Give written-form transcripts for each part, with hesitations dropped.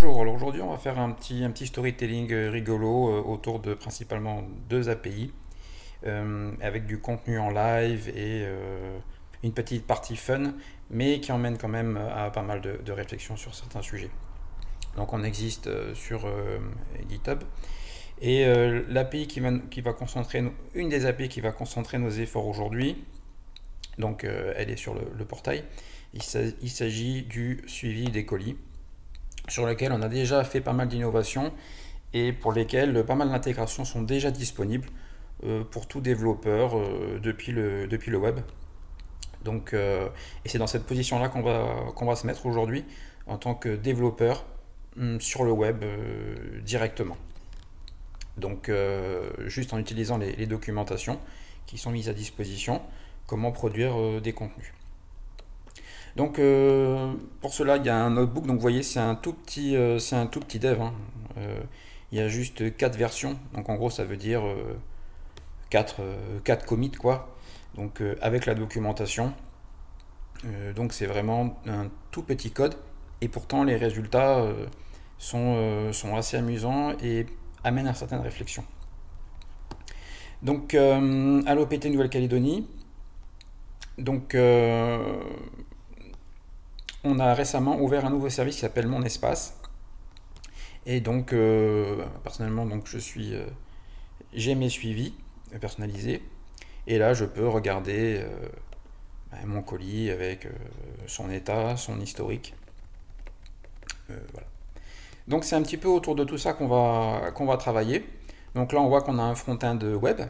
Bonjour, alors aujourd'hui on va faire un petit storytelling rigolo autour de principalement deux API avec du contenu en live et une petite partie fun mais qui emmène quand même à pas mal de réflexions sur certains sujets. Donc on existe sur GitHub et l'API qui va concentrer, une des API qui va concentrer nos efforts aujourd'hui, donc elle est sur le portail, il s'agit du suivi des colis sur lequel on a déjà fait pas mal d'innovations et pour lesquelles pas mal d'intégrations sont déjà disponibles pour tout développeur depuis le web. Donc, et c'est dans cette position-là qu'on va se mettre aujourd'hui en tant que développeur sur le web directement. Donc, juste en utilisant les documentations qui sont mises à disposition, comment produire des contenus. Donc pour cela, il y a un notebook. Donc vous voyez, c'est un tout petit dev, hein. Il y a juste 4 versions. Donc en gros, ça veut dire 4 commits quoi. Donc avec la documentation. Donc c'est vraiment un tout petit code. Et pourtant, les résultats sont assez amusants et amènent à certaines réflexions. Donc à l'OPT Nouvelle-Calédonie. Donc on a récemment ouvert un nouveau service qui s'appelle Mon Espace. Et donc, personnellement, donc j'ai mes suivis personnalisés. Et là, je peux regarder mon colis avec son état, son historique. Voilà. Donc, c'est un petit peu autour de tout ça qu'on va travailler. Donc là, on voit qu'on a un front-end web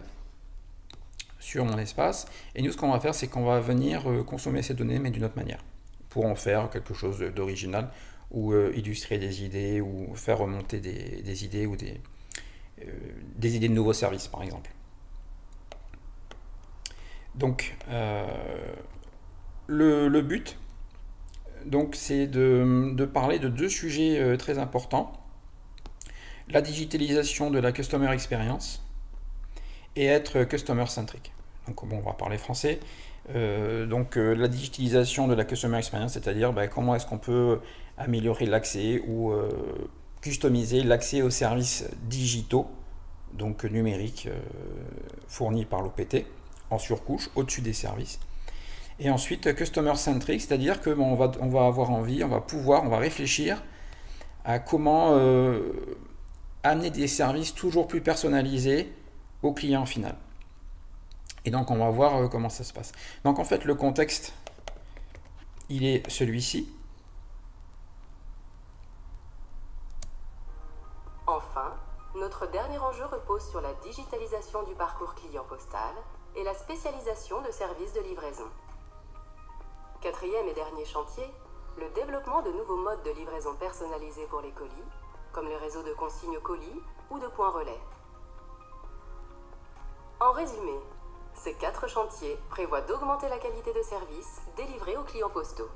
sur Mon Espace. Et nous, ce qu'on va faire, c'est qu'on va venir consommer ces données, mais d'une autre manière, pour en faire quelque chose d'original ou illustrer des idées ou faire remonter des idées ou des idées de nouveaux services par exemple. Donc le but donc c'est de parler de deux sujets très importants: la digitalisation de la customer experience et être customer centric. Donc bon, on va parler français. La digitalisation de la customer experience, c'est-à-dire comment est-ce qu'on peut améliorer l'accès ou customiser l'accès aux services digitaux, donc numériques, fournis par l'OPT en surcouche au-dessus des services. Et ensuite customer centric, c'est-à-dire que on va avoir envie, on va réfléchir à comment amener des services toujours plus personnalisés au client final. Et donc on va voir comment ça se passe. Donc en fait le contexte, il est celui-ci. Enfin, notre dernier enjeu repose sur la digitalisation du parcours client postal et la spécialisation de services de livraison. Quatrième et dernier chantier, le développement de nouveaux modes de livraison personnalisés pour les colis, comme les réseaux de consignes colis ou de points relais. En résumé, ces 4 chantiers prévoient d'augmenter la qualité de service délivré aux clients postaux.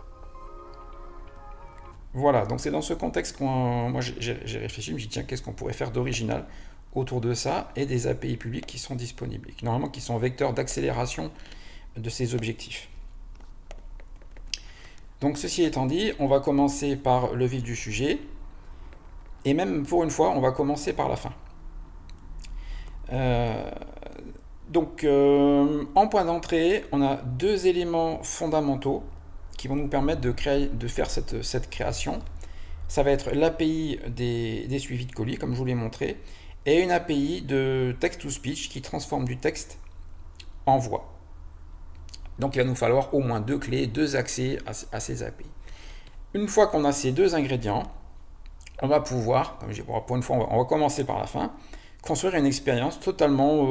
Voilà, donc c'est dans ce contexte moi j'ai réfléchi, je me suis dit tiens, qu'est-ce qu'on pourrait faire d'original autour de ça et des API publiques qui sont disponibles et normalement qui sont vecteurs d'accélération de ces objectifs. Donc ceci étant dit, on va commencer par le vif du sujet et même pour une fois, on va commencer par la fin. En point d'entrée, on a deux éléments fondamentaux qui vont nous permettre de faire cette création. Ça va être l'API des suivis de colis, comme je vous l'ai montré, et une API de text-to-speech qui transforme du texte en voix. Donc il va nous falloir au moins deux clés, deux accès à ces API. Une fois qu'on a ces deux ingrédients, on va pouvoir, comme je dis, pour une fois, on va commencer par la fin, construire une expérience totalement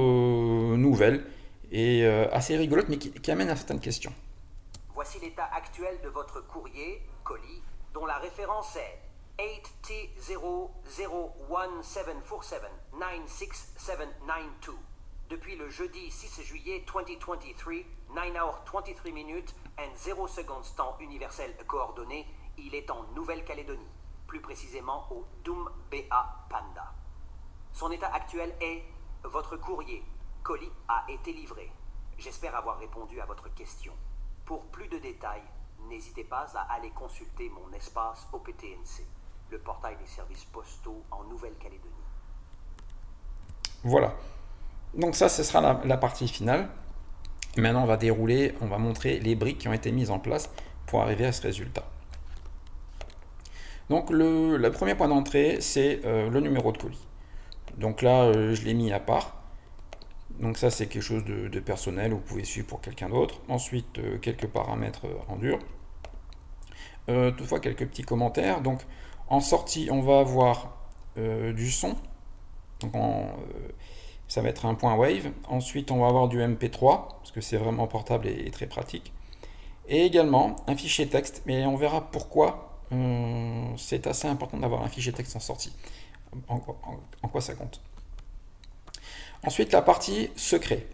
nouvelle et assez rigolote, mais qui amène à certaines questions. Voici l'état actuel de votre courrier, colis, dont la référence est 8T0174796792. Depuis le jeudi 6 juillet 2023, 9 hours 23 minutes and 0 secondes temps universel coordonné, il est en Nouvelle-Calédonie, plus précisément au Doumbéa Panda. Son état actuel est: votre courrier, colis, a été livré. J'espère avoir répondu à votre question. Pour plus de détails, n'hésitez pas à aller consulter mon espace OPTNC. le portail des services postaux en Nouvelle-Calédonie. Voilà. Donc ça, ce sera la partie finale. Maintenant, on va montrer les briques qui ont été mises en place pour arriver à ce résultat. Donc le premier point d'entrée, c'est le numéro de colis. Donc là, je l'ai mis à part. Donc ça, c'est quelque chose de personnel, vous pouvez suivre pour quelqu'un d'autre. Ensuite, quelques paramètres en dur. Toutefois, quelques petits commentaires. Donc en sortie, on va avoir du son. Donc ça va être un point wave. Ensuite, on va avoir du MP3, parce que c'est vraiment portable et très pratique. Et également un fichier texte, mais on verra pourquoi c'est assez important d'avoir un fichier texte en sortie. En quoi ça compte. Ensuite, la partie secret.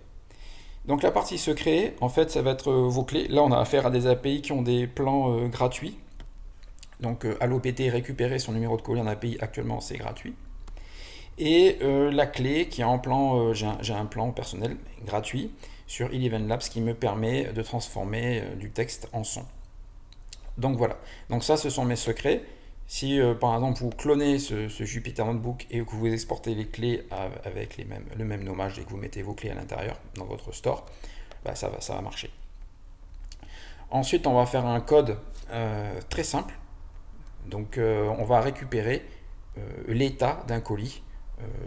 Donc la partie secret, en fait, ça va être vos clés. Là, on a affaire à des API qui ont des plans gratuits. Donc AlloPT récupérer son numéro de colis en API, actuellement, c'est gratuit. Et la clé qui est en plan, j'ai un plan personnel gratuit sur Eleven Labs qui me permet de transformer du texte en son. Donc voilà, donc ça ce sont mes secrets. Si par exemple vous clonez ce Jupyter Notebook et que vous exportez les clés avec le même nommage et que vous mettez vos clés à l'intérieur dans votre store, bah ça va marcher. Ensuite on va faire un code très simple. Donc on va récupérer l'état d'un colis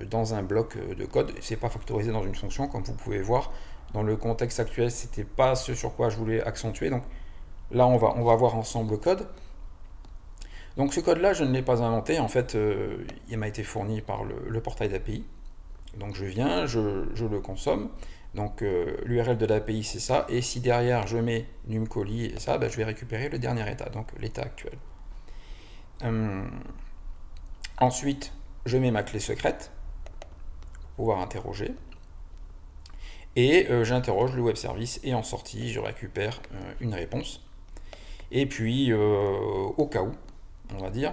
dans un bloc de code. C'est pas factorisé dans une fonction, comme vous pouvez voir. Dans le contexte actuel, c'était pas ce sur quoi je voulais accentuer. Donc là, on va voir ensemble le code. Donc ce code-là, je ne l'ai pas inventé. En fait, il m'a été fourni par le portail d'API. Donc je viens, je le consomme. Donc l'URL de l'API, c'est ça. Et si derrière, je mets numcolis et ça, ben, je vais récupérer le dernier état, donc l'état actuel. Ensuite, je mets ma clé secrète pour pouvoir interroger. Et j'interroge le web service et en sortie, je récupère une réponse. Et puis, au cas où, on va dire,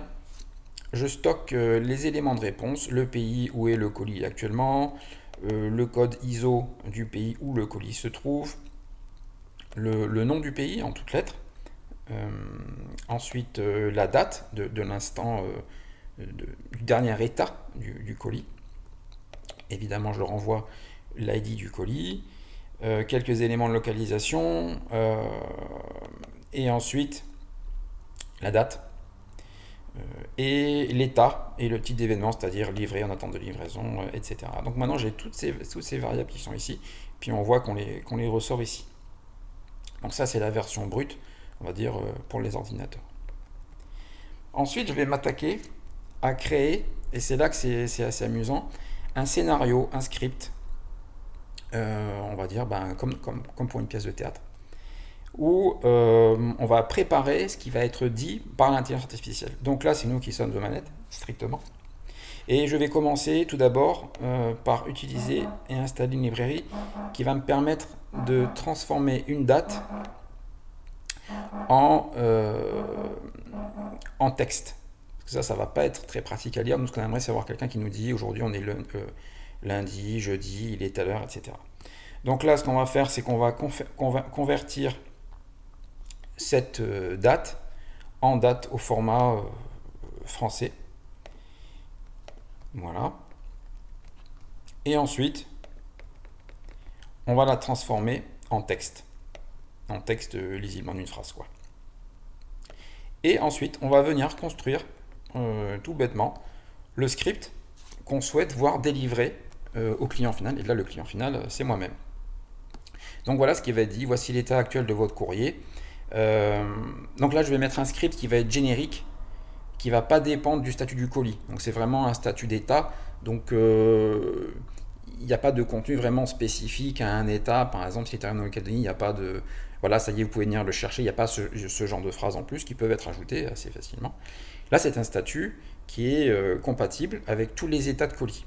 je stocke les éléments de réponse, le pays où est le colis actuellement, le code ISO du pays où le colis se trouve, le nom du pays en toutes lettres, ensuite la date de l'instant du dernier état du colis. Évidemment, je renvoie l'ID du colis, quelques éléments de localisation, et ensuite la date, et l'état et le type d'événement, c'est-à-dire livré, en attente de livraison, etc. Donc maintenant j'ai toutes ces variables qui sont ici, puis on voit qu'on les ressort ici. Donc ça c'est la version brute, on va dire, pour les ordinateurs. Ensuite je vais m'attaquer à créer, et c'est là que c'est assez amusant, un scénario, un script, on va dire comme pour une pièce de théâtre, où on va préparer ce qui va être dit par l'intelligence artificielle. Donc là, c'est nous qui sommes aux manettes, strictement. Et je vais commencer tout d'abord par utiliser et installer une librairie qui va me permettre de transformer une date en texte. Parce que ça ne va pas être très pratique à lire. Nous, ce qu'on aimerait, c'est avoir quelqu'un qui nous dit aujourd'hui, on est lundi, jeudi, il est telle heure, etc. Donc là, ce qu'on va faire, c'est qu'on va convertir cette date en date au format français. Voilà. Et ensuite, on va la transformer en texte lisible en une phrase, quoi. Et ensuite, on va venir construire tout bêtement le script qu'on souhaite voir délivrer au client final. Et là, le client final, c'est moi-même. Donc voilà ce qui va être dit. Voici l'état actuel de votre courrier. Donc là, je vais mettre un script qui va être générique, qui ne va pas dépendre du statut du colis. Donc c'est vraiment un statut d'état. Donc il n'y a pas de contenu vraiment spécifique à un état. Par exemple, si c'est en Nouvelle-Calédonie, il n'y a pas de... Voilà, ça y est, vous pouvez venir le chercher. Il n'y a pas ce genre de phrases en plus qui peuvent être ajoutées assez facilement. Là, c'est un statut qui est compatible avec tous les états de colis.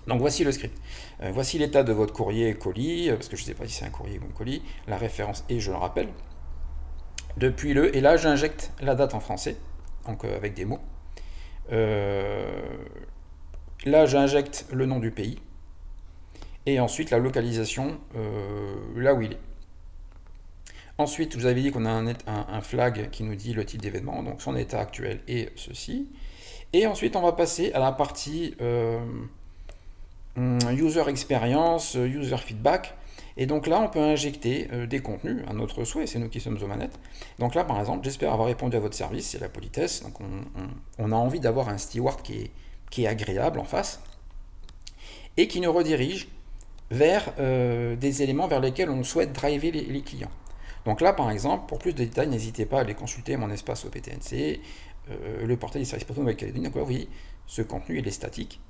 Donc voici le script. Voici l'état de votre courrier colis, parce que je ne sais pas si c'est un courrier ou un colis. La référence est, je le rappelle, depuis le... Et là, j'injecte la date en français, donc avec des mots. Là, j'injecte le nom du pays. Et ensuite, la localisation, là où il est. Ensuite, vous avez dit qu'on a un flag qui nous dit le type d'événement, donc son état actuel est ceci. Et ensuite, on va passer à la partie user experience, user feedback. Et donc là, on peut injecter des contenus à notre souhait, c'est nous qui sommes aux manettes. Donc là, par exemple, j'espère avoir répondu à votre service, c'est la politesse. Donc on a envie d'avoir un steward qui est agréable en face et qui nous redirige vers des éléments vers lesquels on souhaite driver les clients. Donc là, par exemple, pour plus de détails, n'hésitez pas à aller consulter mon espace au PTNC, le portail des services postaux Nouvelle-Calédonie. Donc là, oui, ce contenu, il est statique.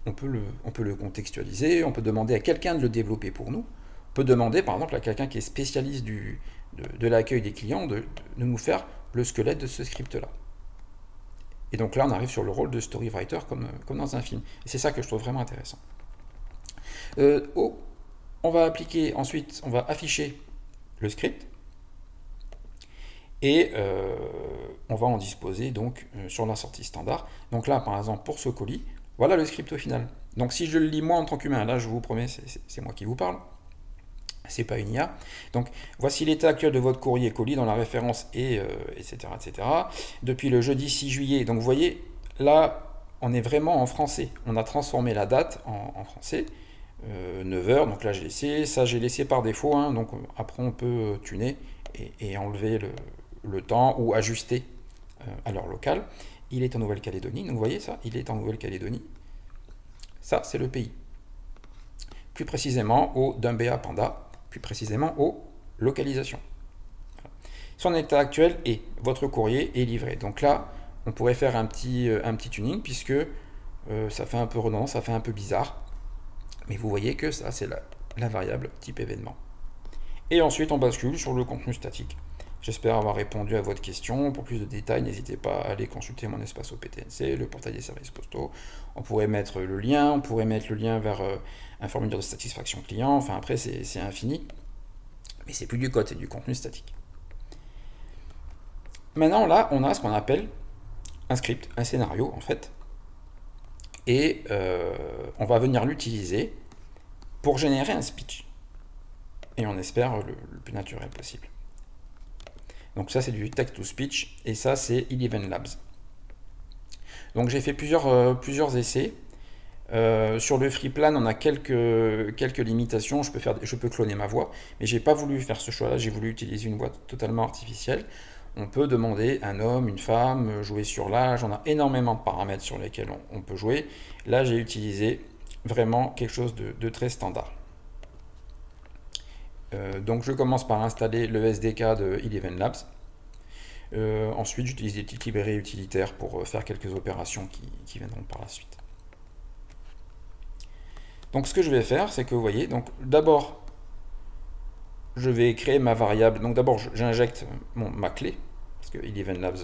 On peut le contextualiser, on peut demander à quelqu'un de le développer pour nous. On peut demander, par exemple, à quelqu'un qui est spécialiste de l'accueil des clients de nous faire le squelette de ce script-là. Et donc là, on arrive sur le rôle de storywriter comme dans un film. Et c'est ça que je trouve vraiment intéressant. On va appliquer ensuite, on va afficher le script et on va en disposer donc sur la sortie standard. Donc là, par exemple, pour ce colis, voilà le script au final. Donc si je le lis moi en tant qu'humain, là je vous promets, c'est moi qui vous parle, c'est pas une IA. Donc voici l'état actuel de votre courrier colis dans la référence et etc., etc. Depuis le jeudi 6 juillet. Donc vous voyez, là on est vraiment en français. On a transformé la date en français. 9h, donc là j'ai laissé, ça j'ai laissé par défaut, hein, donc après on peut tuner et enlever le temps ou ajuster à l'heure locale. Il est en Nouvelle-Calédonie, donc vous voyez ça, il est en Nouvelle-Calédonie. Ça, c'est le pays. Plus précisément au Dumbéa Panda, plus précisément aux localisations. Voilà. Son état actuel est, votre courrier est livré. Donc là, on pourrait faire un petit tuning, puisque ça fait un peu redondant, ça fait un peu bizarre. Mais vous voyez que ça, c'est la variable type événement. Et ensuite, on bascule sur le contenu statique. J'espère avoir répondu à votre question. Pour plus de détails, n'hésitez pas à aller consulter mon espace au PTNC, le portail des services postaux. On pourrait mettre le lien, vers un formulaire de satisfaction client. Enfin, après, c'est infini. Mais c'est plus du code, c'est du contenu statique. Maintenant, là, on a ce qu'on appelle un script, un scénario, en fait. Et on va venir l'utiliser pour générer un speech. Et on espère le plus naturel possible. Donc ça, c'est du text-to-speech, et ça, c'est Eleven Labs. Donc j'ai fait plusieurs essais. Sur le FreePlan, on a quelques limitations. Je peux cloner ma voix, mais j'ai pas voulu faire ce choix-là. J'ai voulu utiliser une voix totalement artificielle. On peut demander un homme, une femme, jouer sur l'âge. On a énormément de paramètres sur lesquels on peut jouer. Là, j'ai utilisé vraiment quelque chose de très standard. Donc je commence par installer le SDK de Eleven Labs. Ensuite, j'utilise des petites librairies utilitaires pour faire quelques opérations qui viendront par la suite. Donc ce que je vais faire, c'est que vous voyez, donc d'abord, je vais créer ma variable. Donc d'abord, j'injecte ma clé, parce que Eleven Labs,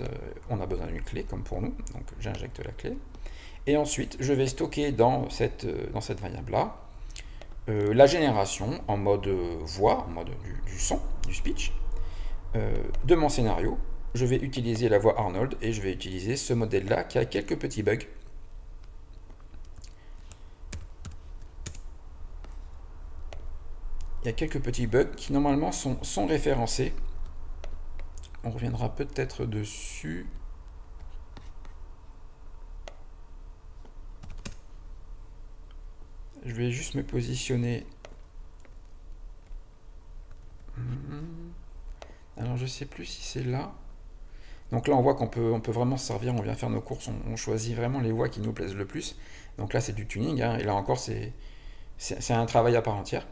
on a besoin d'une clé, comme pour nous. Donc j'injecte la clé. Et ensuite, je vais stocker dans cette variable-là, la génération en mode voix, en mode du son, du speech, de mon scénario. Je vais utiliser la voix Arnold et je vais utiliser ce modèle-là qui a quelques petits bugs. Il y a quelques petits bugs qui normalement sont référencés. On reviendra peut-être dessus. Je vais juste me positionner. Alors je sais plus si c'est là. Donc là on voit qu'on peut vraiment se servir, on vient faire nos courses, on choisit vraiment les voix qui nous plaisent le plus. Donc là c'est du tuning, hein, et là encore c'est un travail à part entière.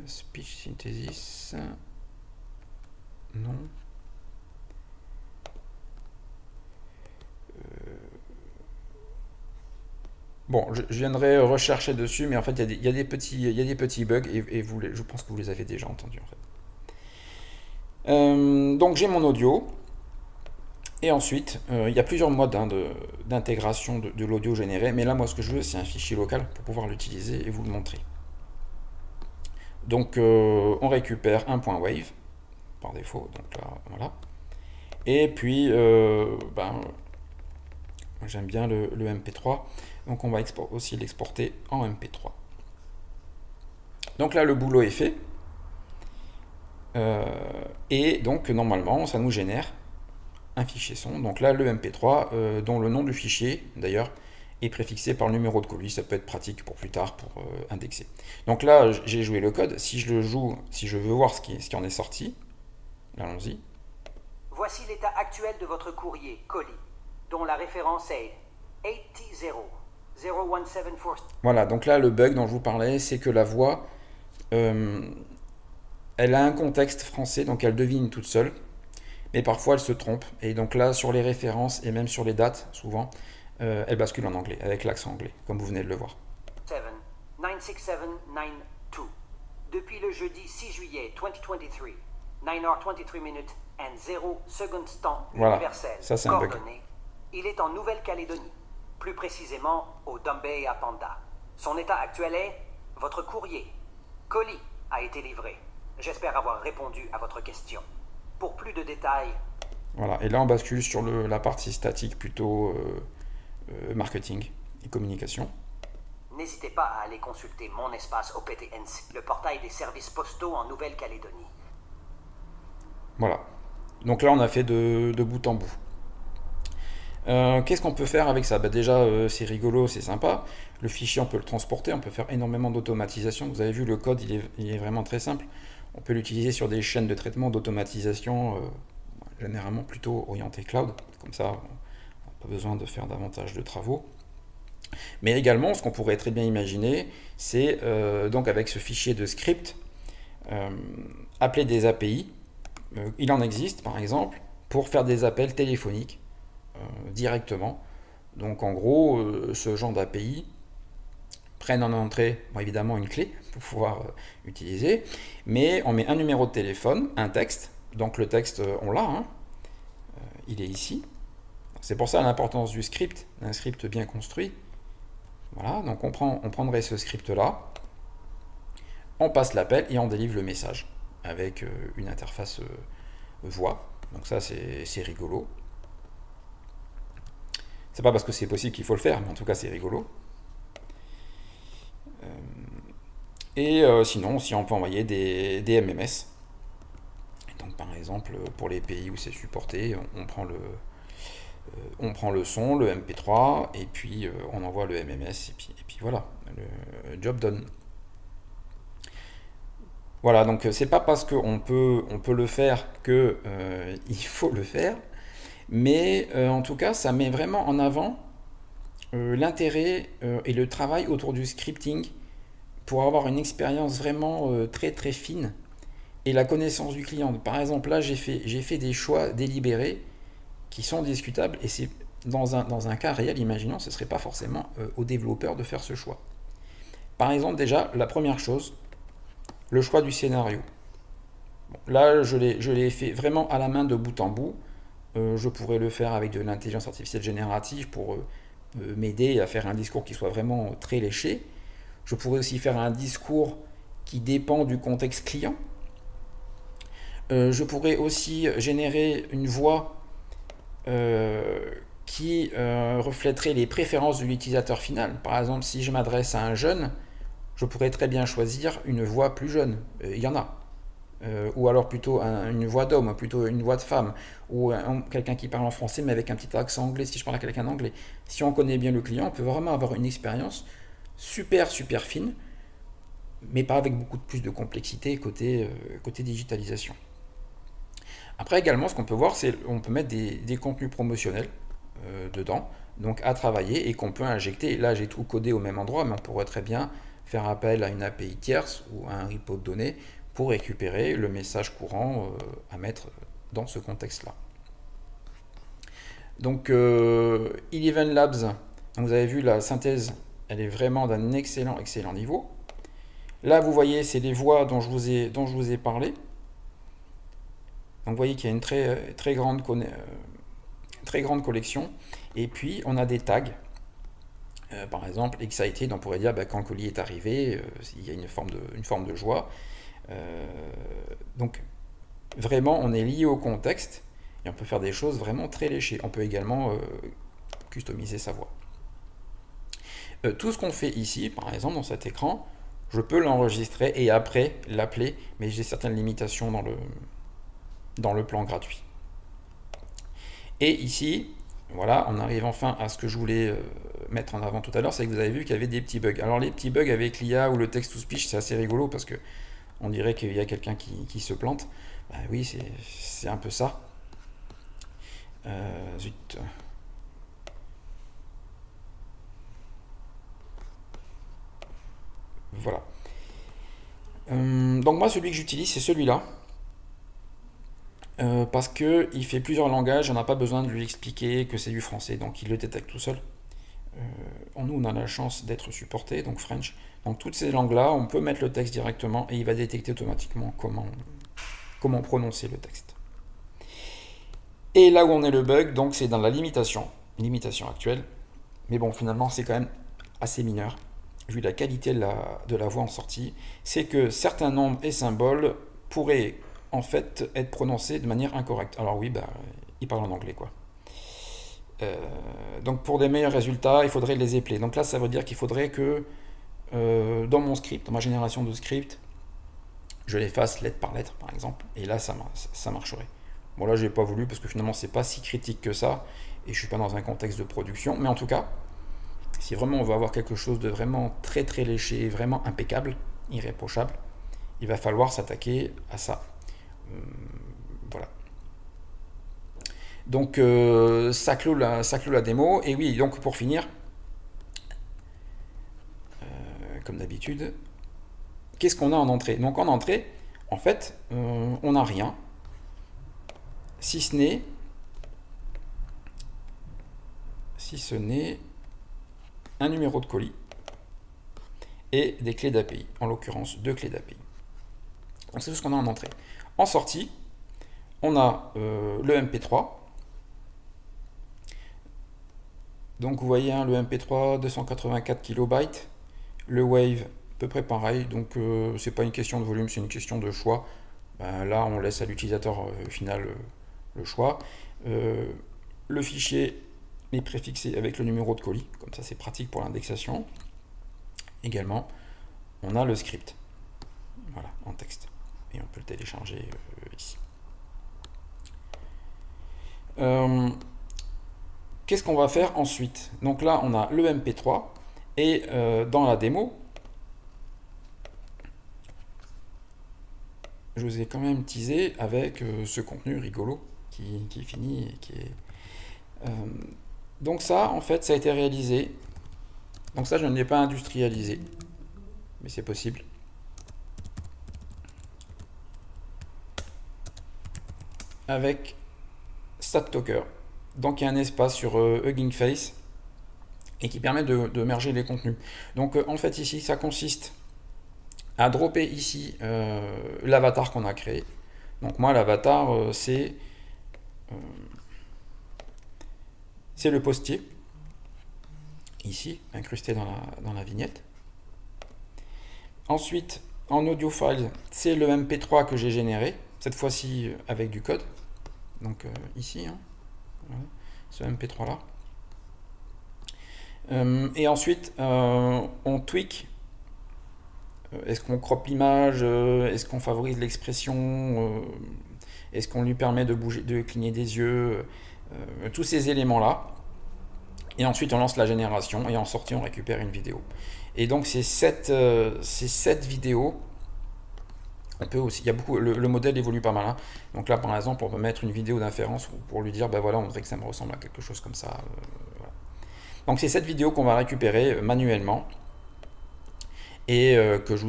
Speech synthesis. Non. Bon, je viendrai rechercher dessus, mais en fait, il y a des petits bugs, et je pense que vous les avez déjà entendus, en fait. Donc, j'ai mon audio, et ensuite, il y a plusieurs modes d'intégration de l'audio généré, mais là, moi, ce que je veux, c'est un fichier local pour pouvoir l'utiliser et vous le montrer. Donc, on récupère un point wave, par défaut, donc là, voilà. Et puis, j'aime bien le MP3, donc on va aussi l'exporter en MP3. Donc là, le boulot est fait. Et donc, normalement, ça nous génère un fichier son. Donc là, le MP3, dont le nom du fichier, d'ailleurs, est préfixé par le numéro de colis. Ça peut être pratique pour plus tard, pour indexer. Donc là, j'ai joué le code. Si je le joue, si je veux voir ce qui en est sorti, allons-y. Voici l'état actuel de votre courrier, colis, dont la référence est 80-0174. Voilà, donc là, le bug dont je vous parlais, c'est que la voix, elle a un contexte français, donc elle devine toute seule, mais parfois elle se trompe. Et donc là, sur les références et même sur les dates, souvent, elle bascule en anglais, avec l'accent anglais, comme vous venez de le voir. 96792. Depuis le jeudi 6 juillet 2023, 9h23 minutes and 0 secondes temps Voilà, universel ça c'est un bug. coordonné. Il est en Nouvelle-Calédonie, plus précisément au Dumbay à Panda. Son état actuel est votre courrier, colis, a été livré. J'espère avoir répondu à votre question. Pour plus de détails, Voilà, et là on bascule sur la partie statique plutôt marketing et communication. n'hésitez pas à aller consulter mon espace OPTNC, le portail des services postaux en Nouvelle-Calédonie. Voilà, donc là on a fait de bout en bout. Qu'est-ce qu'on peut faire avec ça? Déjà, c'est rigolo, c'est sympa. Le fichier, on peut le transporter, on peut faire énormément d'automatisation. Vous avez vu, le code, il est vraiment très simple. On peut l'utiliser sur des chaînes de traitement d'automatisation, généralement plutôt orientées cloud. Comme ça, on n'a pas besoin de faire davantage de travaux. Mais également, ce qu'on pourrait très bien imaginer, c'est donc avec ce fichier de script, appeler des API. Il en existe, par exemple, pour faire des appels téléphoniques directement. Donc en gros, ce genre d'API prennent en entrée, bon, évidemment, une clé pour pouvoir utiliser, mais on met un numéro de téléphone, un texte, donc le texte, on l'a, hein, il est ici. C'est pour ça l'importance du script, un script bien construit. Voilà, donc on prendrait ce script-là, on passe l'appel et on délivre le message avec une interface voix. Donc ça, c'est rigolo. C'est pas parce que c'est possible qu'il faut le faire, mais en tout cas c'est rigolo. Sinon, si on peut envoyer des MMS. Donc par exemple, pour les pays où c'est supporté, on prend le son, le MP3, et puis on envoie le MMS, et puis voilà, le job done. Voilà, donc c'est pas parce qu'on peut le faire que il faut le faire. Mais en tout cas, ça met vraiment en avant l'intérêt et le travail autour du scripting pour avoir une expérience vraiment très très fine et la connaissance du client. Par exemple, là, j'ai fait des choix délibérés qui sont discutables et c'est dans un cas réel, imaginons, ce ne serait pas forcément au développeur de faire ce choix. Par exemple, déjà, la première chose, le choix du scénario. Bon, là, je l'ai fait vraiment à la main de bout en bout. Je pourrais le faire avec de l'intelligence artificielle générative pour m'aider à faire un discours qui soit vraiment très léché. Je pourrais aussi faire un discours qui dépend du contexte client. Je pourrais aussi générer une voix qui reflèterait les préférences de l'utilisateur final. Par exemple, si je m'adresse à un jeune, je pourrais très bien choisir une voix plus jeune. Il y en a. Ou alors plutôt une voix d'homme, plutôt une voix de femme, ou quelqu'un qui parle en français mais avec un petit accent anglais si je parle à quelqu'un d'anglais. Si on connaît bien le client, on peut vraiment avoir une expérience super fine, mais pas avec beaucoup plus de complexité côté digitalisation. Après également, ce qu'on peut voir, c'est qu'on peut mettre des contenus promotionnels dedans, donc à travailler et qu'on peut injecter. Là, j'ai tout codé au même endroit, mais on pourrait très bien faire appel à une API tierce ou à un repo de données pour récupérer le message courant à mettre dans ce contexte-là. Donc, Eleven Labs, donc vous avez vu la synthèse, elle est vraiment d'un excellent niveau. Là, vous voyez, c'est les voix dont je vous ai parlé. Donc, vous voyez qu'il y a une très grande collection. Et puis, on a des tags. Par exemple, excited, on pourrait dire quand le colis est arrivé, il y a une forme de joie. Donc vraiment on est lié au contexte et on peut faire des choses vraiment très léchées. On peut également customiser sa voix. Tout ce qu'on fait ici, par exemple dans cet écran, je peux l'enregistrer et après l'appeler, mais j'ai certaines limitations dans le plan gratuit. Et ici, voilà, on arrive enfin à ce que je voulais mettre en avant tout à l'heure, c'est que vous avez vu qu'il y avait des petits bugs. Alors les petits bugs avec l'IA ou le text-to-speech, c'est assez rigolo parce que on dirait qu'il y a quelqu'un qui se plante. Bah oui, c'est un peu ça. Zut. Voilà. Donc moi, celui que j'utilise, c'est celui-là. Parce qu'il fait plusieurs langages, on n'a pas besoin de lui expliquer que c'est du français, donc il le détecte tout seul. Nous, on a la chance d'être supporté, donc French. Donc toutes ces langues-là, on peut mettre le texte directement et il va détecter automatiquement comment prononcer le texte. Et là où on est le bug, donc c'est dans la limitation actuelle. Mais bon, finalement, c'est quand même assez mineur, vu la qualité de la voix en sortie. C'est que certains nombres et symboles pourraient en fait être prononcés de manière incorrecte. Alors oui, bah, il parle en anglais, quoi. Donc pour des meilleurs résultats, il faudrait les épeler. Donc là, ça veut dire qu'il faudrait que dans mon script, dans ma génération de script, je les fasse lettre par lettre, par exemple. Et là, ça marcherait. Bon, là, j'ai pas voulu parce que finalement, c'est pas si critique que ça. Et je suis pas dans un contexte de production. Mais en tout cas, si vraiment on veut avoir quelque chose de vraiment très très léché, vraiment impeccable, irréprochable, il va falloir s'attaquer à ça. Voilà. Donc ça clôt la démo. Et oui, donc pour finir, comme d'habitude, qu'est-ce qu'on a en entrée? Donc en entrée, en fait, on n'a rien, si ce n'est un numéro de colis et des clés d'API, en l'occurrence 2 clés d'API. Donc c'est tout ce qu'on a en entrée. En sortie, on a le MP3. Donc vous voyez, hein, le MP3 284 KB, le Wave à peu près pareil, donc c'est pas une question de volume, c'est une question de choix. Ben, là on laisse à l'utilisateur final le choix. Le fichier est préfixé avec le numéro de colis, comme ça c'est pratique pour l'indexation. Également, on a le script, voilà, en texte, et on peut le télécharger ici. Qu'est-ce qu'on va faire ensuite? Donc là, on a le MP3 et dans la démo, je vous ai quand même teasé avec ce contenu rigolo qui finit et qui est... donc ça, en fait, ça a été réalisé. Donc ça, je ne l'ai pas industrialisé, mais c'est possible. Avec StatTalker. Donc il y a un espace sur Hugging Face et qui permet de merger les contenus. Donc en fait ici ça consiste à dropper ici l'avatar qu'on a créé. Donc moi l'avatar c'est le postier ici incrusté dans la vignette. Ensuite en audio file c'est le MP3 que j'ai généré, cette fois-ci avec du code. Donc ici hein. Voilà, ce MP3 là. Et ensuite, on tweak. Est-ce qu'on crop l'image? Est-ce qu'on favorise l'expression? Est-ce qu'on lui permet de bouger, de cligner des yeux? Tous ces éléments-là. Et ensuite, on lance la génération et en sortie, on récupère une vidéo. Et donc, ces 7 vidéos. On peut aussi, il y a beaucoup, le modèle évolue pas mal. Hein. Donc là, par exemple, on peut mettre une vidéo d'inférence pour lui dire, ben voilà, on voudrait que ça me ressemble à quelque chose comme ça. Voilà. Donc c'est cette vidéo qu'on va récupérer manuellement et que je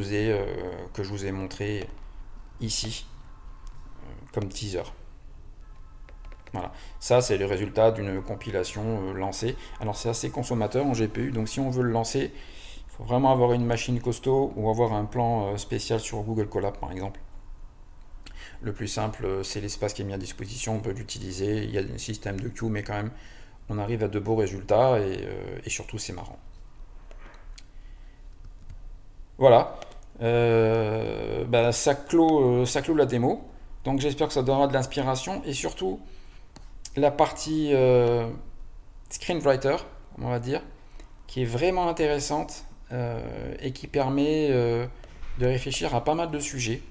vous ai montré ici comme teaser. Voilà. Ça, c'est le résultat d'une compilation lancée. Alors c'est assez consommateur en GPU, donc si on veut le lancer, il faut vraiment avoir une machine costaud ou avoir un plan spécial sur Google Colab par exemple. Le plus simple, c'est l'espace qui est mis à disposition, on peut l'utiliser, il y a un système de queue, mais quand même, on arrive à de beaux résultats et surtout c'est marrant. Voilà, ça clôt la démo, donc j'espère que ça donnera de l'inspiration et surtout la partie screenwriter, on va dire, qui est vraiment intéressante. Et qui permet de réfléchir à pas mal de sujets.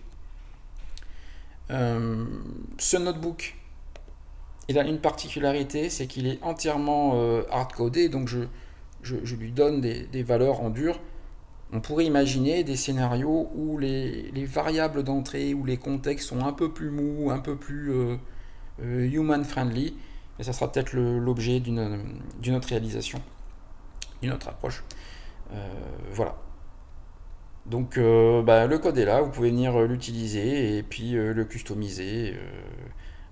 Ce notebook il a une particularité, c'est qu'il est entièrement hard-codé, donc je lui donne des valeurs en dur. On pourrait imaginer des scénarios où les variables d'entrée, où les contextes sont un peu plus mous, un peu plus human-friendly, et ça sera peut-être l'objet d'une autre réalisation, d'une autre approche. Voilà. Donc le code est là, vous pouvez venir l'utiliser et puis le customiser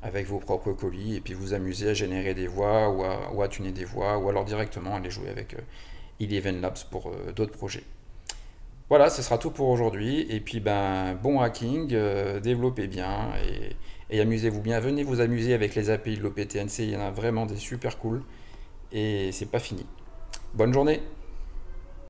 avec vos propres colis et puis vous amuser à générer des voix ou à tuner des voix ou alors directement aller jouer avec Eleven Labs pour d'autres projets. Voilà, ce sera tout pour aujourd'hui et puis bon hacking, développez bien et amusez-vous bien. Venez vous amuser avec les API de l'OPTNC, il y en a vraiment des super cool et c'est pas fini. Bonne journée!